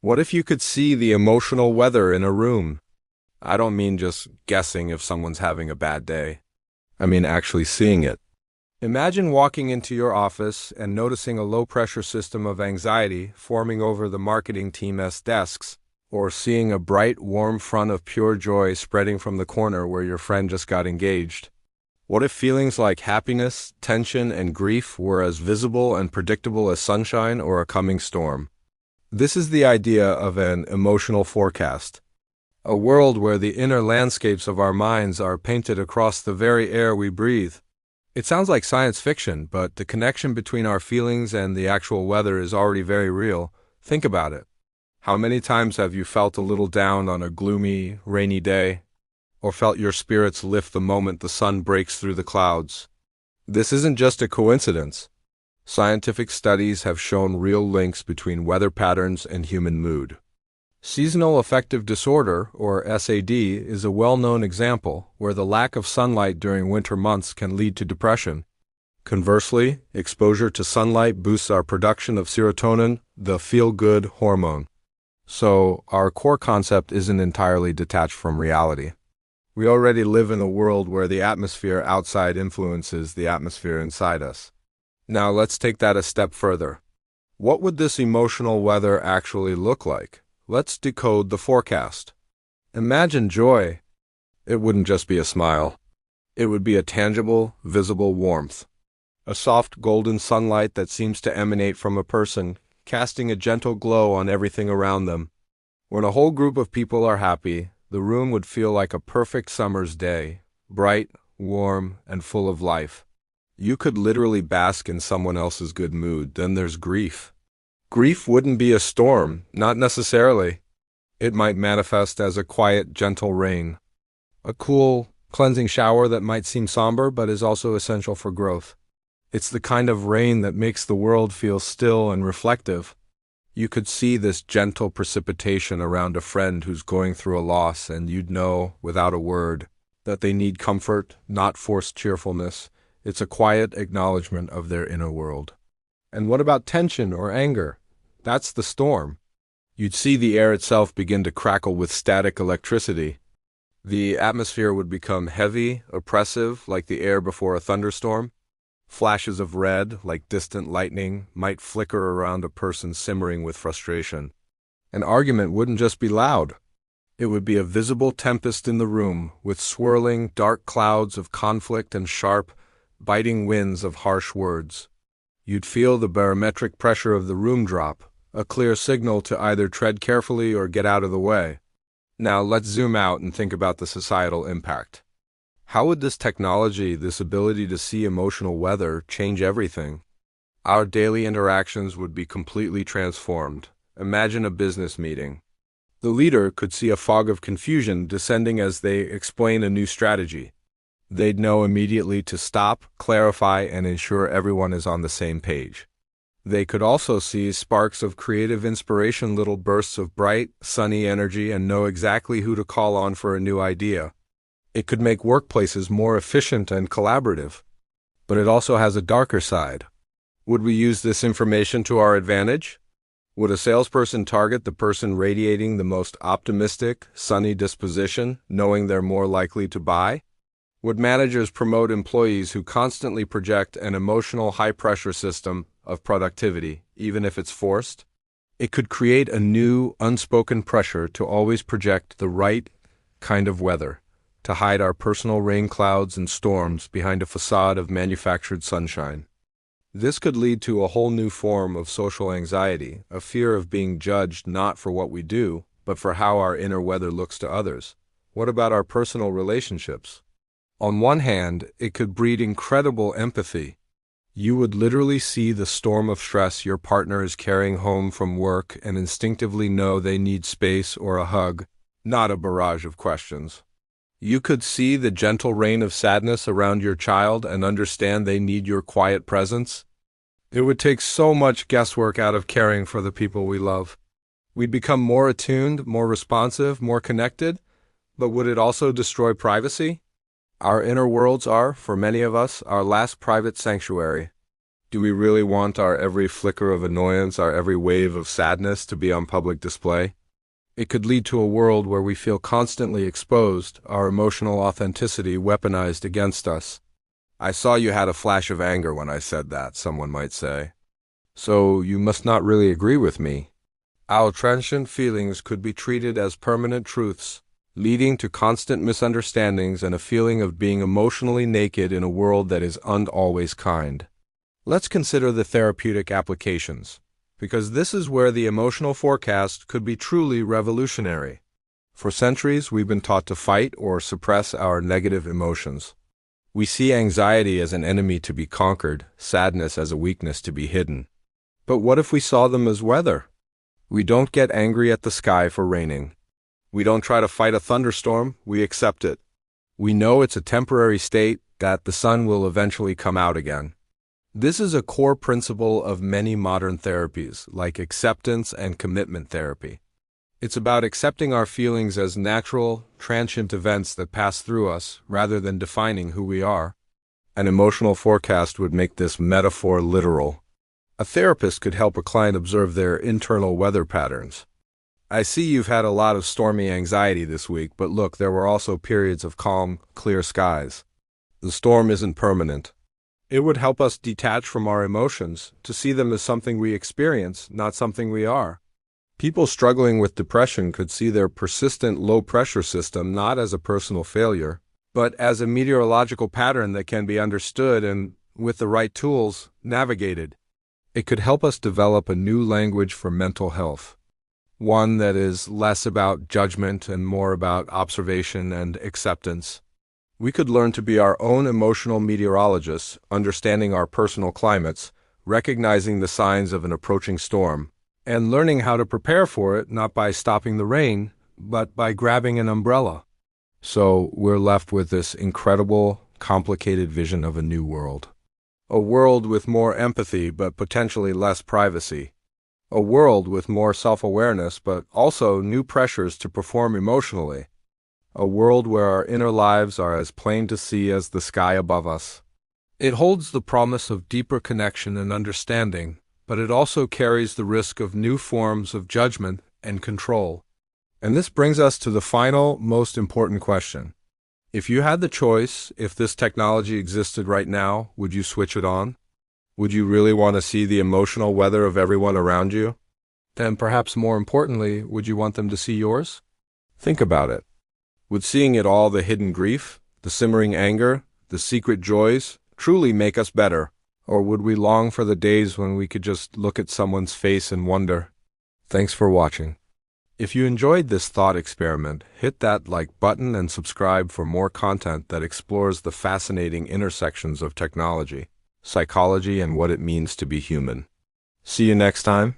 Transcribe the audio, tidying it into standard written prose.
What if you could see the emotional weather in a room? I don't mean just guessing if someone's having a bad day. I mean actually seeing it. Imagine walking into your office and noticing a low-pressure system of anxiety forming over the marketing team's desks, or seeing a bright, warm front of pure joy spreading from the corner where your friend just got engaged. What if feelings like happiness, tension, and grief were as visible and predictable as sunshine or a coming storm? This is the idea of an emotional forecast. A world where the inner landscapes of our minds are painted across the very air we breathe. It sounds like science fiction, but the connection between our feelings and the actual weather is already very real. Think about it. How many times have you felt a little down on a gloomy, rainy day, or felt your spirits lift the moment the sun breaks through the clouds? This isn't just a coincidence. Scientific studies have shown real links between weather patterns and human mood. Seasonal affective disorder, or SAD, is a well-known example where the lack of sunlight during winter months can lead to depression. Conversely, exposure to sunlight boosts our production of serotonin, the feel-good hormone. So, our core concept isn't entirely detached from reality. We already live in a world where the atmosphere outside influences the atmosphere inside us. Now let's take that a step further. What would this emotional weather actually look like? Let's decode the forecast. Imagine joy. It wouldn't just be a smile. It would be a tangible, visible warmth. A soft golden sunlight that seems to emanate from a person, casting a gentle glow on everything around them. When a whole group of people are happy, the room would feel like a perfect summer's day, bright, warm, and full of life. You could literally bask in someone else's good mood. Then there's grief. Grief wouldn't be a storm, not necessarily. It might manifest as a quiet, gentle rain. A cool, cleansing shower that might seem somber but is also essential for growth. It's the kind of rain that makes the world feel still and reflective. You could see this gentle precipitation around a friend who's going through a loss, and you'd know, without a word, that they need comfort, not forced cheerfulness. It's a quiet acknowledgement of their inner world. And what about tension or anger? That's the storm. You'd see the air itself begin to crackle with static electricity. The atmosphere would become heavy, oppressive, like the air before a thunderstorm. Flashes of red, like distant lightning, might flicker around a person simmering with frustration. An argument wouldn't just be loud. It would be a visible tempest in the room, with swirling, dark clouds of conflict and sharp, biting winds of harsh words. You'd feel the barometric pressure of the room drop, a clear signal to either tread carefully or get out of the way. Now let's zoom out and think about the societal impact. How would this technology, this ability to see emotional weather, change everything? Our daily interactions would be completely transformed. Imagine a business meeting. The leader could see a fog of confusion descending as they explain a new strategy. They'd know immediately to stop, clarify, and ensure everyone is on the same page. They could also see sparks of creative inspiration, little bursts of bright, sunny energy, and know exactly who to call on for a new idea. It could make workplaces more efficient and collaborative. But it also has a darker side. Would we use this information to our advantage? Would a salesperson target the person radiating the most optimistic, sunny disposition, knowing they're more likely to buy? Would managers promote employees who constantly project an emotional high-pressure system of productivity, even if it's forced? It could create a new, unspoken pressure to always project the right kind of weather, to hide our personal rain clouds and storms behind a facade of manufactured sunshine. This could lead to a whole new form of social anxiety, a fear of being judged not for what we do, but for how our inner weather looks to others. What about our personal relationships? On one hand, it could breed incredible empathy. You would literally see the storm of stress your partner is carrying home from work and instinctively know they need space or a hug, not a barrage of questions. You could see the gentle rain of sadness around your child and understand they need your quiet presence. It would take so much guesswork out of caring for the people we love. We'd become more attuned, more responsive, more connected, but would it also destroy privacy? Our inner worlds are, for many of us, our last private sanctuary. Do we really want our every flicker of annoyance, our every wave of sadness to be on public display? It could lead to a world where we feel constantly exposed, our emotional authenticity weaponized against us. I saw you had a flash of anger when I said that, someone might say. So you must not really agree with me. Our transient feelings could be treated as permanent truths, leading to constant misunderstandings and a feeling of being emotionally naked in a world that is always kind. Let's consider the therapeutic applications, because this is where the emotional forecast could be truly revolutionary. For centuries, we've been taught to fight or suppress our negative emotions. We see anxiety as an enemy to be conquered, sadness as a weakness to be hidden. But what if we saw them as weather? We don't get angry at the sky for raining. We don't try to fight a thunderstorm, we accept it. We know it's a temporary state, that the sun will eventually come out again. This is a core principle of many modern therapies, like acceptance and commitment therapy. It's about accepting our feelings as natural, transient events that pass through us, rather than defining who we are. An emotional forecast would make this metaphor literal. A therapist could help a client observe their internal weather patterns. I see you've had a lot of stormy anxiety this week, but look, there were also periods of calm, clear skies. The storm isn't permanent. It would help us detach from our emotions, to see them as something we experience, not something we are. People struggling with depression could see their persistent low-pressure system not as a personal failure, but as a meteorological pattern that can be understood and, with the right tools, navigated. It could help us develop a new language for mental health, one that is less about judgment and more about observation and acceptance. We could learn to be our own emotional meteorologists, understanding our personal climates, recognizing the signs of an approaching storm, and learning how to prepare for it not by stopping the rain, but by grabbing an umbrella. So we're left with this incredible, complicated vision of a new world. A world with more empathy but potentially less privacy. A world with more self-awareness but also new pressures to perform emotionally. A world where our inner lives are as plain to see as the sky above us. It holds the promise of deeper connection and understanding, but it also carries the risk of new forms of judgment and control. And this brings us to the final, most important question. If you had the choice, if this technology existed right now, would you switch it on? Would you really want to see the emotional weather of everyone around you? Then perhaps more importantly, would you want them to see yours? Think about it. Would seeing it all, the hidden grief, the simmering anger, the secret joys, truly make us better? Or would we long for the days when we could just look at someone's face and wonder? Thanks for watching. If you enjoyed this thought experiment, hit that like button and subscribe for more content that explores the fascinating intersections of technology, psychology, and what it means to be human. See you next time.